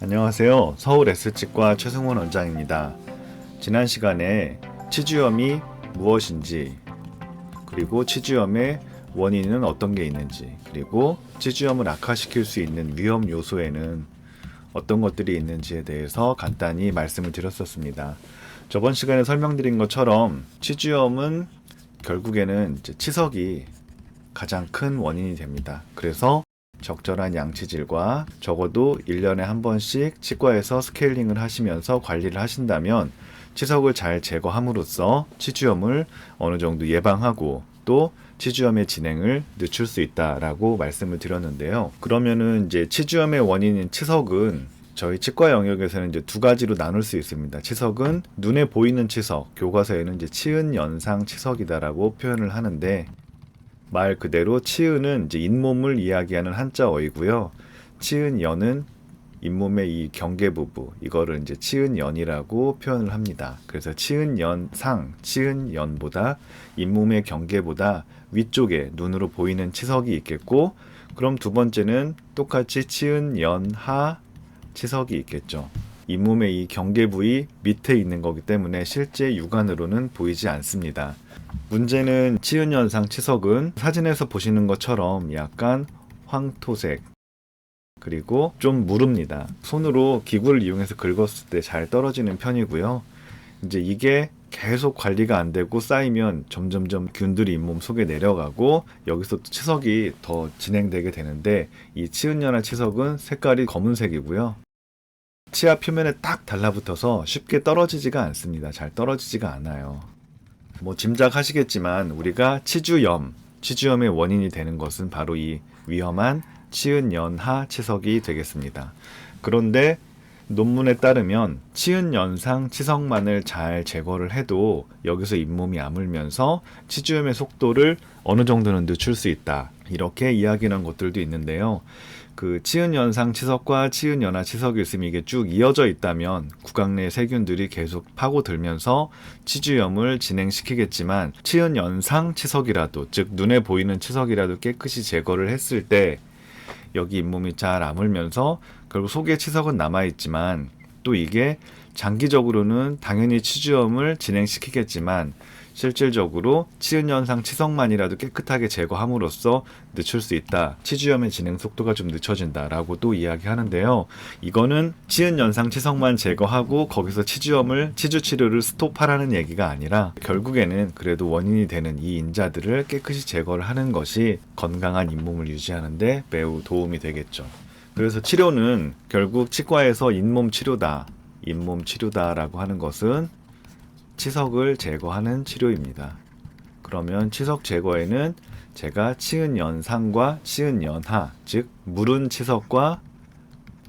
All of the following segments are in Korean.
안녕하세요. 서울 S치과 최승원 원장입니다. 지난 시간에 치주염이 무엇인지, 그리고 치주염의 원인은 어떤 게 있는지, 그리고 치주염을 악화시킬 수 있는 위험 요소에는 어떤 것들이 있는지에 대해서 간단히 말씀을 드렸었습니다. 저번 시간에 설명드린 것처럼 치주염은 결국에는 이제 치석이 가장 큰 원인이 됩니다. 그래서 적절한 양치질과 적어도 1년에 한 번씩 치과에서 스케일링을 하시면서 관리를 하신다면 치석을 잘 제거함으로써 치주염을 어느 정도 예방하고 또 치주염의 진행을 늦출 수 있다라고 말씀을 드렸는데요. 그러면은 이제 치주염의 원인인 치석은 저희 치과 영역에서는 이제 두 가지로 나눌 수 있습니다. 치석은 눈에 보이는 치석, 교과서에는 이제 치은 연상 치석이다라고 표현을 하는데, 말 그대로 치은은 이제 잇몸을 이야기하는 한자어이고요. 치은연은 잇몸의 이 경계 부부, 이거를 이제 치은연이라고 표현을 합니다. 그래서 치은연상, 치은연보다 잇몸의 경계보다 위쪽에 눈으로 보이는 치석이 있겠고, 그럼 두 번째는 똑같이 치은연하 치석이 있겠죠. 잇몸의 이 경계 부위 밑에 있는 거기 때문에 실제 육안으로는 보이지 않습니다. 문제는 치은연상 치석은 사진에서 보시는 것처럼 약간 황토색, 그리고 좀 무릅니다. 손으로 기구를 이용해서 긁었을 때 잘 떨어지는 편이고요. 이제 이게 계속 관리가 안 되고 쌓이면 점점점 균들이 잇몸 속에 내려가고 여기서 또 치석이 더 진행되게 되는데, 이 치은연화 치석은 색깔이 검은색이고요. 치아 표면에 딱 달라붙어서 쉽게 떨어지지가 않습니다. 잘 떨어지지가 않아요. 뭐 짐작하시겠지만 우리가 치주염의 원인이 되는 것은 바로 이 위험한 치은연하 치석이 되겠습니다. 그런데 논문에 따르면 치은연상 치석만을 잘 제거를 해도 여기서 잇몸이 아물면서 치주염의 속도를 어느 정도는 늦출 수 있다, 이렇게 이야기하는 것들도 있는데요. 그 치은연상 치석과 치은연하 치석이 있으면 이게 쭉 이어져 있다면 구강 내 세균들이 계속 파고들면서 치주염을 진행시키겠지만, 치은연상 치석이라도, 즉 눈에 보이는 치석이라도 깨끗이 제거를 했을 때 여기 잇몸이 잘 아물면서 결국 속에 치석은 남아있지만, 또 이게 장기적으로는 당연히 치주염을 진행시키겠지만 실질적으로 치은연상 치석만이라도 깨끗하게 제거함으로써 늦출 수 있다, 치주염의 진행 속도가 좀 늦춰진다라고 또 이야기하는데요. 이거는 치은연상 치석만 제거하고 거기서 치주 치료를 스톱하라는 얘기가 아니라, 결국에는 그래도 원인이 되는 이 인자들을 깨끗이 제거를 하는 것이 건강한 잇몸을 유지하는 데 매우 도움이 되겠죠. 그래서 치료는 결국 치과에서 잇몸 치료다라고 하는 것은 치석을 제거하는 치료입니다. 그러면 치석 제거에는 제가 치은연상과 치은연하, 즉 무른 치석과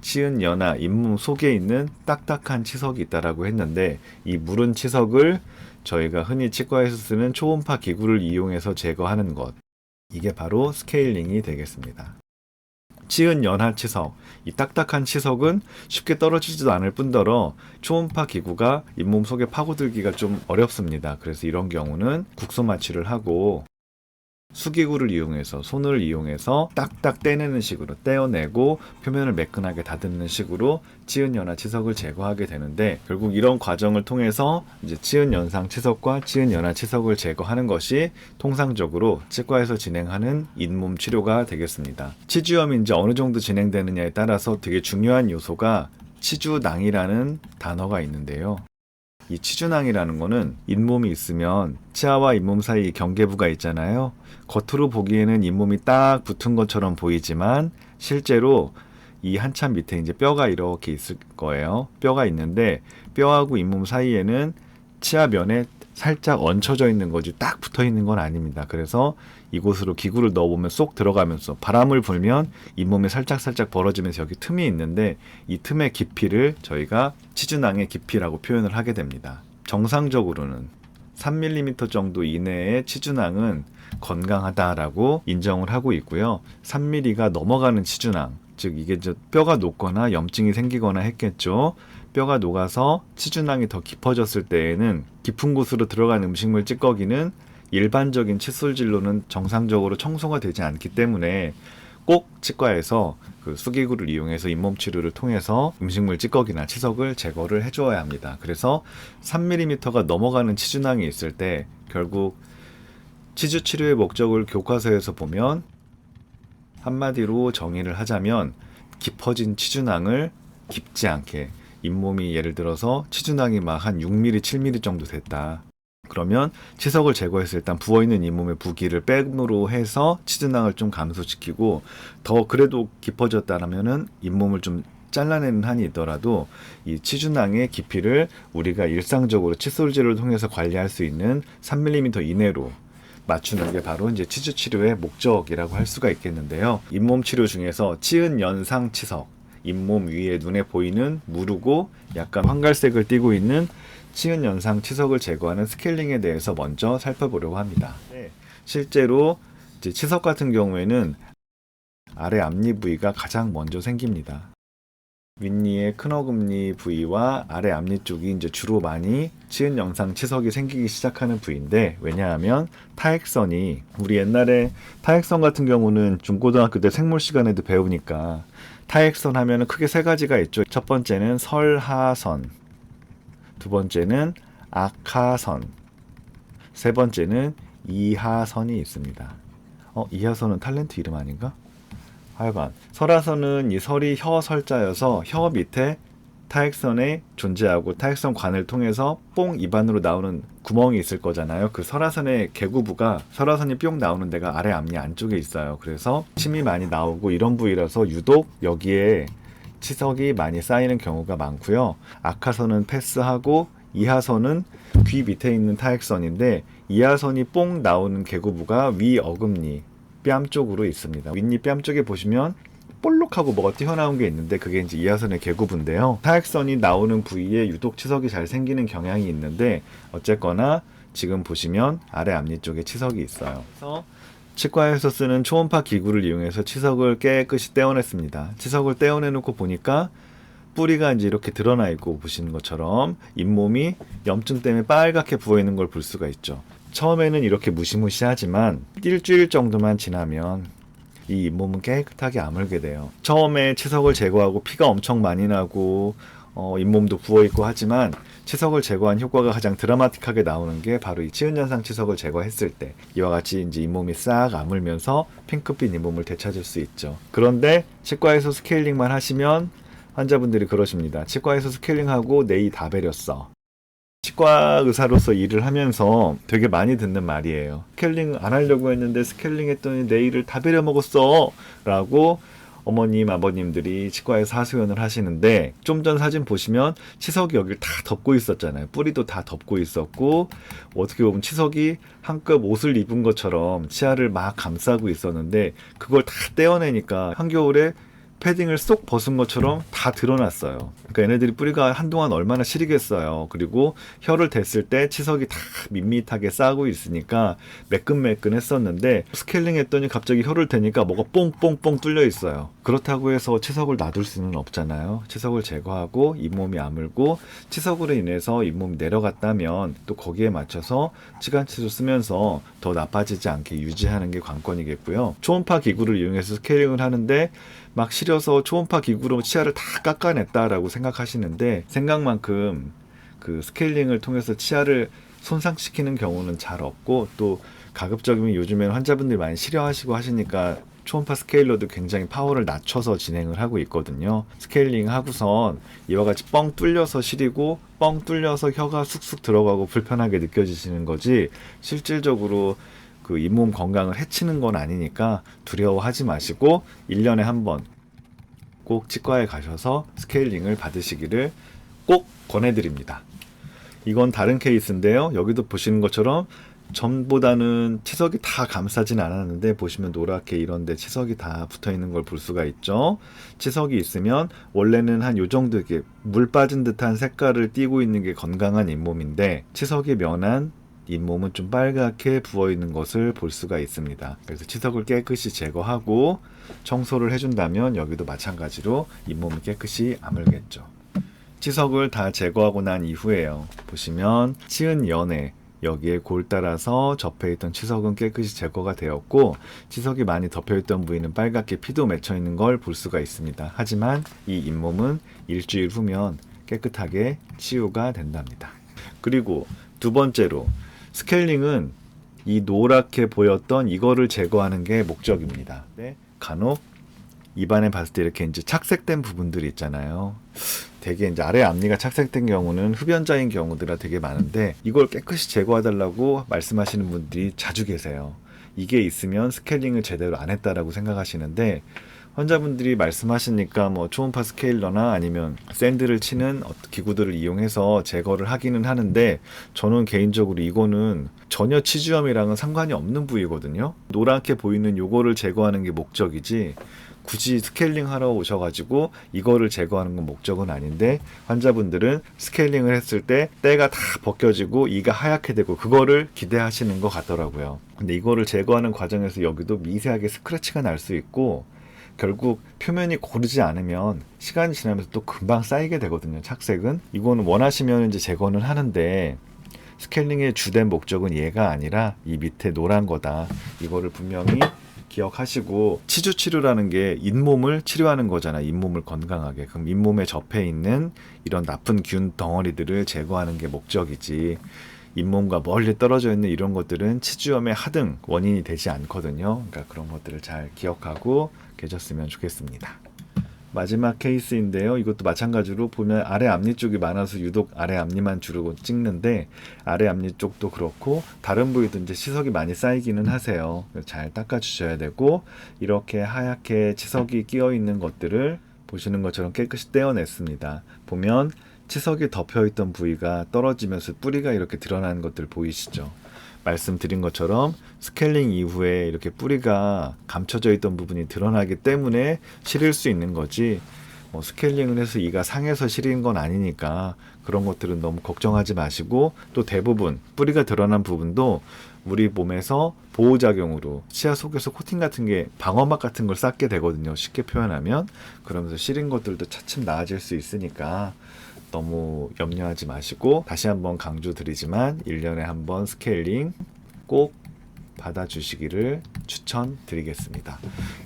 치은연하, 잇몸 속에 있는 딱딱한 치석이 있다라고 했는데, 이 무른 치석을 저희가 흔히 치과에서 쓰는 초음파 기구를 이용해서 제거하는 것, 이게 바로 스케일링이 되겠습니다. 치은연하 치석, 이 딱딱한 치석은 쉽게 떨어지지도 않을 뿐더러 초음파 기구가 잇몸 속에 파고들기가 좀 어렵습니다. 그래서 이런 경우는 국소 마취를 하고 수기구를 이용해서, 손을 이용해서 딱딱 떼내는 식으로 떼어내고 표면을 매끈하게 다듬는 식으로 치은연하 치석을 제거하게 되는데, 결국 이런 과정을 통해서 이제 치은연상 치석과 치은연하 치석을 제거하는 것이 통상적으로 치과에서 진행하는 잇몸 치료가 되겠습니다. 치주염이 이제 어느 정도 진행되느냐에 따라서 되게 중요한 요소가 치주낭이라는 단어가 있는데요. 이 치주낭이라는 거는 잇몸이 있으면 치아와 잇몸 사이 경계부가 있잖아요. 겉으로 보기에는 잇몸이 딱 붙은 것처럼 보이지만 실제로 이 한참 밑에 이제 뼈가 이렇게 있을 거예요. 뼈가 있는데 뼈하고 잇몸 사이에는 치아면에 살짝 얹혀져 있는 거지 딱 붙어 있는 건 아닙니다. 그래서 이곳으로 기구를 넣어보면 쏙 들어가면서 바람을 불면 잇몸이 살짝 벌어지면서 여기 틈이 있는데, 이 틈의 깊이를 저희가 치주낭의 깊이라고 표현을 하게 됩니다. 정상적으로는 3mm 정도 이내의 치주낭은 건강하다라고 인정을 하고 있고요. 3mm가 넘어가는 치주낭, 즉 이게 뼈가 녹거나 염증이 생기거나 했겠죠. 뼈가 녹아서 치주낭이 더 깊어졌을 때에는 깊은 곳으로 들어간 음식물 찌꺼기는 일반적인 칫솔질로는 정상적으로 청소가 되지 않기 때문에 꼭 치과에서 그 수기구를 이용해서 잇몸 치료를 통해서 음식물 찌꺼기나 치석을 제거를 해주어야 합니다. 그래서 3mm가 넘어가는 치주낭이 있을 때 결국 치주 치료의 목적을 교과서에서 보면 한마디로 정의를 하자면 깊어진 치주낭을 깊지 않게, 잇몸이 예를 들어서 치주낭이 막 한 6mm, 7mm 정도 됐다. 그러면 치석을 제거해서 일단 부어있는 잇몸의 부기를 뺨으로 해서 치주낭을 좀 감소시키고, 더 그래도 깊어졌다면은 잇몸을 좀 잘라내는 한이 있더라도 이 치주낭의 깊이를 우리가 일상적으로 칫솔질을 통해서 관리할 수 있는 3mm 이내로 맞추는 게 바로 이제 치주 치료의 목적이라고 할 수가 있겠는데요. 잇몸 치료 중에서 치은 연상 치석, 잇몸 위에 눈에 보이는 무르고 약간 황갈색을 띠고 있는 치은 연상 치석을 제거하는 스케일링에 대해서 먼저 살펴보려고 합니다. 네, 실제로 이제 치석 같은 경우에는 아래 앞니 부위가 가장 먼저 생깁니다. 윗니의 큰 어금니 부위와 아래 앞니 쪽이 이제 주로 많이 치은 연상 치석이 생기기 시작하는 부위인데, 왜냐하면 타액선이, 우리 옛날에 타액선 같은 경우는 중고등학교 때 생물 시간에도 배우니까 타액선 하면은 크게 세 가지가 있죠. 첫 번째는 설하선, 두 번째는 악하선, 세 번째는 이하선이 있습니다. 이하선은 탤런트 이름 아닌가? 하여간 설하선은 이 설이 혀 설자여서 혀 밑에 타액선에 존재하고 타액선 관을 통해서 뽕 입안으로 나오는 구멍이 있을 거잖아요. 그 설하선의 개구부가, 설하선이 뿅 나오는 데가 아래 앞니 안쪽에 있어요. 그래서 침이 많이 나오고 이런 부위라서 유독 여기에 치석이 많이 쌓이는 경우가 많고요. 악하선은 패스하고 이하선은 귀 밑에 있는 타액선인데, 이하선이 뽕 나오는 개구부가 위 어금니 뺨 쪽으로 있습니다. 윗니 뺨 쪽에 보시면 볼록하고 뭐가 튀어나온 게 있는데 그게 이제 이하선의 개구부인데요. 타액선이 나오는 부위에 유독 치석이 잘 생기는 경향이 있는데, 어쨌거나 지금 보시면 아래 앞니 쪽에 치석이 있어요. 그래서 치과에서 쓰는 초음파 기구를 이용해서 치석을 깨끗이 떼어냈습니다. 치석을 떼어내놓고 보니까 뿌리가 이제 이렇게 드러나 있고, 보시는 것처럼 잇몸이 염증 때문에 빨갛게 부어있는 걸 볼 수가 있죠. 처음에는 이렇게 무시무시하지만 일주일 정도만 지나면 이 잇몸은 깨끗하게 아물게 돼요. 처음에 치석을 제거하고 피가 엄청 많이 나고 잇몸도 부어있고 하지만 치석을 제거한 효과가 가장 드라마틱하게 나오는 게 바로 이 치은 연상 치석을 제거했을 때, 이와 같이 이제 잇몸이 싹 아물면서 핑크빛 잇몸을 되찾을 수 있죠. 그런데 치과에서 스케일링만 하시면 환자분들이 그러십니다. 치과에서 스케일링하고 네이 다 베렸어. 치과 의사로서 일을 하면서 되게 많이 듣는 말이에요. 스케일링 안 하려고 했는데 스케일링 했더니 네일을 다 베려 먹었어 라고 어머님, 아버님들이 치과에서 하소연을 하시는데, 좀 전 사진 보시면 치석이 여기를 다 덮고 있었잖아요. 뿌리도 다 덮고 있었고, 어떻게 보면 치석이 한 겹 옷을 입은 것처럼 치아를 막 감싸고 있었는데, 그걸 다 떼어내니까 한겨울에 패딩을 쏙 벗은 것처럼 다 드러났어요. 그러니까 얘네들이 뿌리가 한동안 얼마나 시리겠어요. 그리고 혀를 댔을 때 치석이 다 밋밋하게 싸고 있으니까 매끈매끈 했었는데, 스케일링 했더니 갑자기 혀를 대니까 뭐가 뽕뽕뽕 뚫려 있어요. 그렇다고 해서 치석을 놔둘 수는 없잖아요. 치석을 제거하고 잇몸이 아물고, 치석으로 인해서 잇몸이 내려갔다면 또 거기에 맞춰서 치간치수 쓰면서 더 나빠지지 않게 유지하는 게 관건이겠고요. 초음파 기구를 이용해서 스케일링을 하는데 막 시려서 초음파 기구로 치아를 다 깎아냈다라고 생각하시는데, 생각만큼 그 스케일링을 통해서 치아를 손상시키는 경우는 잘 없고, 또 가급적이면 요즘에는 환자분들이 많이 싫어하시고 하시니까 초음파 스케일러도 굉장히 파워를 낮춰서 진행을 하고 있거든요. 스케일링 하고선 이와 같이 뻥 뚫려서 시리고 뻥 뚫려서 혀가 쑥쑥 들어가고 불편하게 느껴지시는 거지, 실질적으로 그 잇몸 건강을 해치는 건 아니니까 두려워하지 마시고 1년에 한 번 꼭 치과에 가셔서 스케일링을 받으시기를 꼭 권해드립니다. 이건 다른 케이스인데요. 여기도 보시는 것처럼 전보다는 치석이 다 감싸진 않았는데, 보시면 노랗게 이런데 치석이 다 붙어있는 걸 볼 수가 있죠. 치석이 있으면 원래는 한 요 정도 이렇게 물 빠진 듯한 색깔을 띠고 있는 게 건강한 잇몸인데, 치석이 면한 잇몸은 좀 빨갛게 부어있는 것을 볼 수가 있습니다. 그래서 치석을 깨끗이 제거하고 청소를 해준다면 여기도 마찬가지로 잇몸을 깨끗이 아물겠죠. 치석을 다 제거하고 난 이후에요. 보시면 치은 연에 여기에 골 따라서 접혀있던 치석은 깨끗이 제거가 되었고 치석이 많이 덮여있던 부위는 빨갛게 피도 맺혀있는 걸 볼 수가 있습니다. 하지만 이 잇몸은 일주일 후면 깨끗하게 치유가 된답니다. 그리고 두 번째로 스케일링은 이 노랗게 보였던 이거를 제거하는 게 목적입니다. 네, 간혹 입안에 봤을 때 이렇게 이제 착색된 부분들이 있잖아요. 되게 이제 아래 앞니가 착색된 경우는 흡연자인 경우들이 되게 많은데 이걸 깨끗이 제거해달라고 말씀하시는 분들이 자주 계세요. 이게 있으면 스케일링을 제대로 안 했다라고 생각하시는데 환자분들이 말씀하시니까 뭐 초음파 스케일러나 아니면 샌드를 치는 기구들을 이용해서 제거를 하기는 하는데 저는 개인적으로 이거는 전혀 치주염이랑은 상관이 없는 부위거든요. 노랗게 보이는 요거를 제거하는 게 목적이지 굳이 스케일링 하러 오셔가지고 이거를 제거하는 건 목적은 아닌데 환자분들은 스케일링을 했을 때 때가 다 벗겨지고 이가 하얗게 되고 그거를 기대하시는 것 같더라고요. 근데 이거를 제거하는 과정에서 여기도 미세하게 스크래치가 날 수 있고 결국 표면이 고르지 않으면 시간이 지나면서 또 금방 쌓이게 되거든요. 착색은. 이거는 원하시면 이제 제거는 하는데 스케일링의 주된 목적은 얘가 아니라 이 밑에 노란 거다. 이거를 분명히 기억하시고 치주 치료라는 게 잇몸을 치료하는 거잖아. 잇몸을 건강하게. 그럼 잇몸에 접해 있는 이런 나쁜 균 덩어리들을 제거하는 게 목적이지. 잇몸과 멀리 떨어져 있는 이런 것들은 치주염의 하등 원인이 되지 않거든요. 그러니까 그런 것들을 잘 기억하고 계셨으면 좋겠습니다. 마지막 케이스인데요. 이것도 마찬가지로 보면 아래 앞니 쪽이 많아서 유독 아래 앞니만 주로 찍는데 아래 앞니 쪽도 그렇고 다른 부위도 이제 치석이 많이 쌓이기는 하세요. 잘 닦아 주셔야 되고 이렇게 하얗게 치석이 끼어 있는 것들을 보시는 것처럼 깨끗이 떼어냈습니다. 보면 치석이 덮여있던 부위가 떨어지면서 뿌리가 이렇게 드러나는 것들 보이시죠? 말씀드린 것처럼 스케일링 이후에 이렇게 뿌리가 감춰져 있던 부분이 드러나기 때문에 시릴 수 있는 거지 스케일링을 해서 이가 상해서 시린 건 아니니까 그런 것들은 너무 걱정하지 마시고 또 대부분 뿌리가 드러난 부분도 우리 몸에서 보호작용으로 치아 속에서 코팅 같은 게 방어막 같은 걸 쌓게 되거든요. 쉽게 표현하면. 그러면서 시린 것들도 차츰 나아질 수 있으니까 너무 염려하지 마시고 다시 한번 강조드리지만 1년에 한 번 스케일링 꼭 받아주시기를 추천드리겠습니다.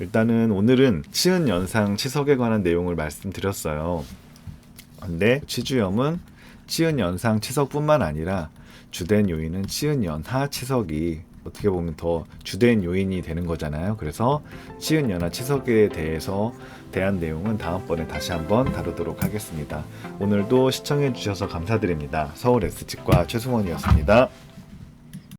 일단은 오늘은 치은 연상 치석에 관한 내용을 말씀드렸어요. 근데 치주염은 치은 연상 치석뿐만 아니라 주된 요인은 치은 연하 치석이 어떻게 보면 더 주된 요인이 되는 거잖아요. 그래서 치은 연하 치석에 대한 내용은 다음번에 다시 한번 다루도록 하겠습니다. 오늘도 시청해 주셔서 감사드립니다. 서울 S치과 최승원이었습니다.